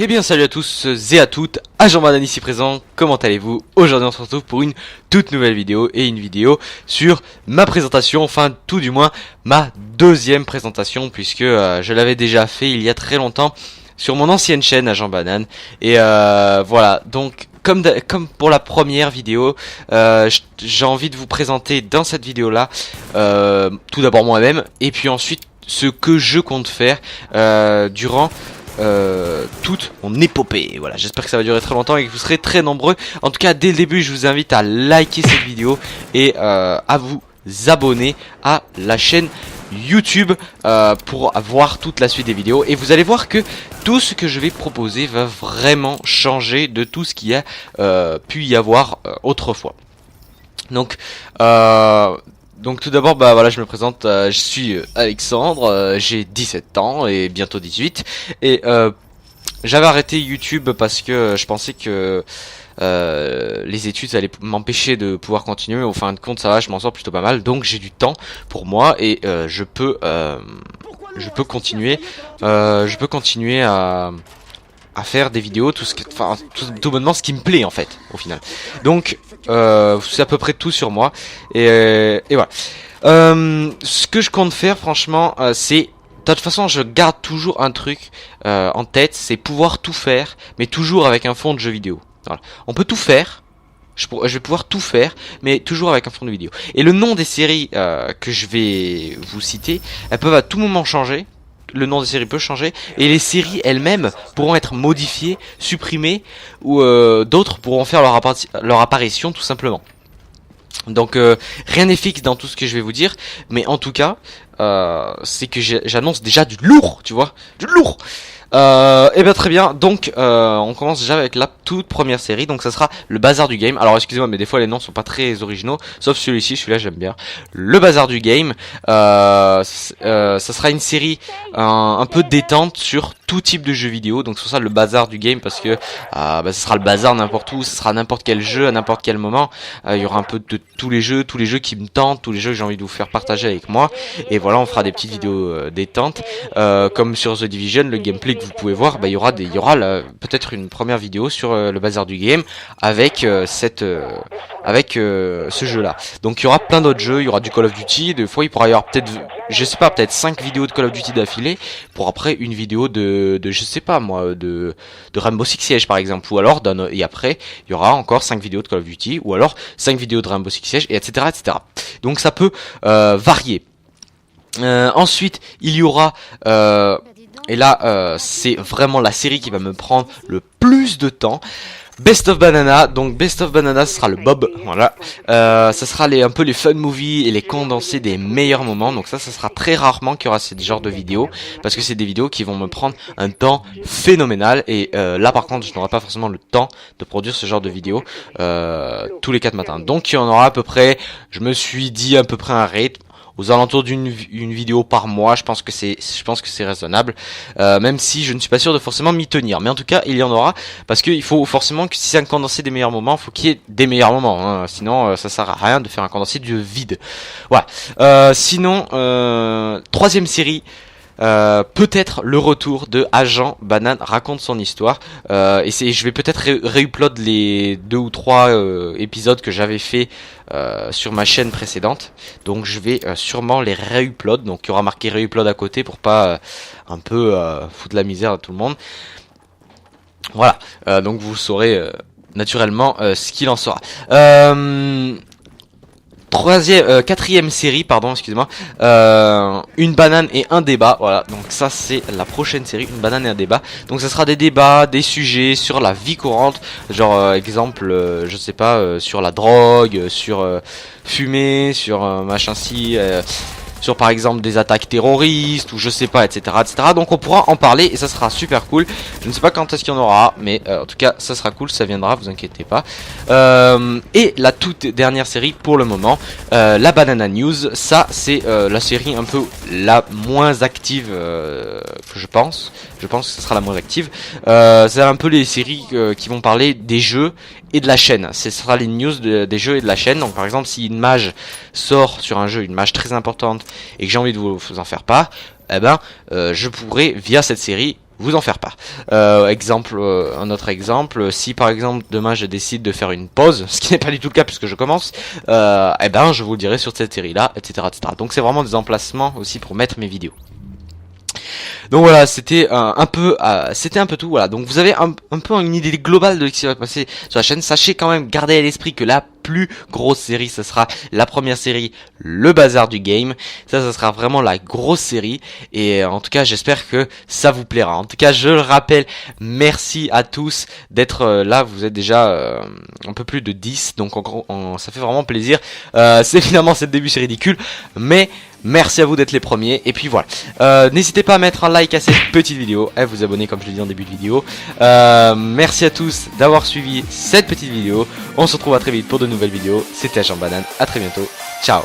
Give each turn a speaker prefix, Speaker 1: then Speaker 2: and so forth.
Speaker 1: Eh bien salut à tous et à toutes, Agent Banane ici présent, comment allez-vous? Aujourd'hui on se retrouve pour une toute nouvelle vidéo et une vidéo sur ma présentation, enfin tout du moins ma deuxième présentation puisque je l'avais déjà fait il y a très longtemps sur mon ancienne chaîne Agent Banane. Et voilà, donc comme pour la première vidéo, j'ai envie de vous présenter dans cette vidéo là tout d'abord moi-même et puis ensuite ce que je compte faire durant toute mon épopée. Voilà, j'espère que ça va durer très longtemps et que vous serez très nombreux. En tout cas, dès le début, je vous invite à liker cette vidéo et à vous abonner à la chaîne YouTube pour voir toute la suite des vidéos. Et vous allez voir que tout ce que je vais proposer va vraiment changer de tout ce qu'il y a pu y avoir autrefois. Donc tout d'abord, bah voilà, je me présente, je suis Alexandre, j'ai 17 ans et bientôt 18 et j'avais arrêté YouTube parce que je pensais que les études allaient m'empêcher de pouvoir continuer, mais au fin de compte ça va, je m'en sors plutôt pas mal, donc j'ai du temps pour moi et je peux continuer à faire des vidéos, tout bonnement ce qui me plaît en fait au final. Donc c'est à peu près tout sur moi et voilà. Ce que je compte faire franchement, c'est de toute façon je garde toujours un truc en tête, c'est pouvoir tout faire, mais toujours avec un fond de jeu vidéo. Voilà. On peut tout faire. Je vais pouvoir tout faire, mais toujours avec un fond de vidéo. Et le nom des séries que je vais vous citer, elles peuvent à tout moment changer. Le nom des séries peut changer et les séries elles-mêmes pourront être modifiées, supprimées ou d'autres pourront faire leur apparition tout simplement. Donc rien n'est fixe dans tout ce que je vais vous dire, mais en tout cas c'est que j'annonce déjà du lourd, tu vois, du lourd. Et bien très bien, donc on commence déjà avec la toute première série, donc ça sera le Bazar du Game. Alors excusez-moi mais des fois les noms sont pas très originaux, sauf celui-là j'aime bien. Le Bazar du Game, ça sera une série un peu détente sur tout type de jeux vidéo, donc c'est pour ça le Bazar du Game parce que ça sera le bazar n'importe où, ça sera n'importe quel jeu à n'importe quel moment. Il y aura un peu de tous les jeux qui me tentent, tous les jeux que j'ai envie de vous faire partager avec moi, et voilà on fera des petites vidéos détentes comme sur The Division, le gameplay que vous pouvez voir, bah il y aura peut-être une première vidéo sur le Bazar du Game avec ce jeu là. Donc il y aura plein d'autres jeux, il y aura du Call of Duty, des fois il pourra y avoir peut-être, je sais pas, peut-être 5 vidéos de Call of Duty d'affilée pour après une vidéo de je sais pas moi de Rainbow Six Siege par exemple, ou alors et après il y aura encore 5 vidéos de Call of Duty ou alors 5 vidéos de Rainbow Six Siege et etc. Donc ça peut varier. Ensuite il y aura et là c'est vraiment la série qui va me prendre le plus de temps, Best of Banana. Donc Best of Banana ce sera le Bob, voilà, ça sera un peu les fun movies et les condensés des meilleurs moments. Donc ça sera très rarement qu'il y aura ce genre de vidéos parce que c'est des vidéos qui vont me prendre un temps phénoménal et là par contre je n'aurai pas forcément le temps de produire ce genre de vidéos tous les 4 matins. Donc il y en aura à peu près, je me suis dit à peu près un rythme aux alentours d'une vidéo par mois. Je pense que c'est raisonnable, même si je ne suis pas sûr de forcément m'y tenir, mais en tout cas il y en aura parce qu'il faut forcément que si c'est un condensé des meilleurs moments, faut qu'il y ait des meilleurs moments, hein. Sinon ça sert à rien de faire un condensé du vide. Voilà. Sinon troisième série, peut-être le retour de Agent Banane raconte son histoire, et je vais peut-être réupload les 2 ou 3 épisodes que j'avais fait sur ma chaîne précédente. Donc je vais sûrement les réupload, donc il y aura marqué réupload à côté pour pas un peu foutre la misère à tout le monde. Voilà, donc vous saurez naturellement ce qu'il en sera. Quatrième série, pardon, excusez-moi, une banane et un débat. Voilà, donc ça c'est la prochaine série, une banane et un débat. Donc ça sera des débats, des sujets sur la vie courante, genre exemple, je sais pas, sur la drogue, sur fumer, sur machin si, sur par exemple des attaques terroristes ou je sais pas, etc. Donc on pourra en parler et ça sera super cool. Je ne sais pas quand est-ce qu'il y en aura, mais en tout cas ça sera cool, ça viendra, vous inquiétez pas. Et la toute dernière série pour le moment, la Banana News. Ça c'est la série un peu la moins active que je pense que ce sera la moins active. C'est un peu les séries qui vont parler des jeux et de la chaîne. Ce sera les news des jeux et de la chaîne. Donc par exemple si une mage sort sur un jeu, une mage très importante, et que j'ai envie de vous en faire part, eh ben je pourrais via cette série vous en faire part. Un autre exemple, si par exemple demain je décide de faire une pause, ce qui n'est pas du tout le cas puisque je commence, eh ben je vous le dirai sur cette série là, etc., etc. Donc c'est vraiment des emplacements aussi pour mettre mes vidéos. Donc voilà, c'était un peu tout. Voilà, donc vous avez un peu une idée globale de ce qui va passer sur la chaîne. Sachez quand même, gardez à l'esprit que la plus grosse série, ce sera la première série, le bazar du game. Ça sera vraiment la grosse série. Et en tout cas, j'espère que ça vous plaira. En tout cas, je le rappelle, merci à tous d'être là. Vous êtes déjà un peu plus de 10, donc ça fait vraiment plaisir. C'est finalement, c'est le début, c'est ridicule, mais merci à vous d'être les premiers. Et puis voilà, n'hésitez pas à mettre un like à cette petite vidéo, à vous abonner comme je l'ai dit en début de vidéo. Merci à tous d'avoir suivi cette petite vidéo. On se retrouve à très vite pour de nouvelles vidéos. C'était Agent Banane, à très bientôt, ciao.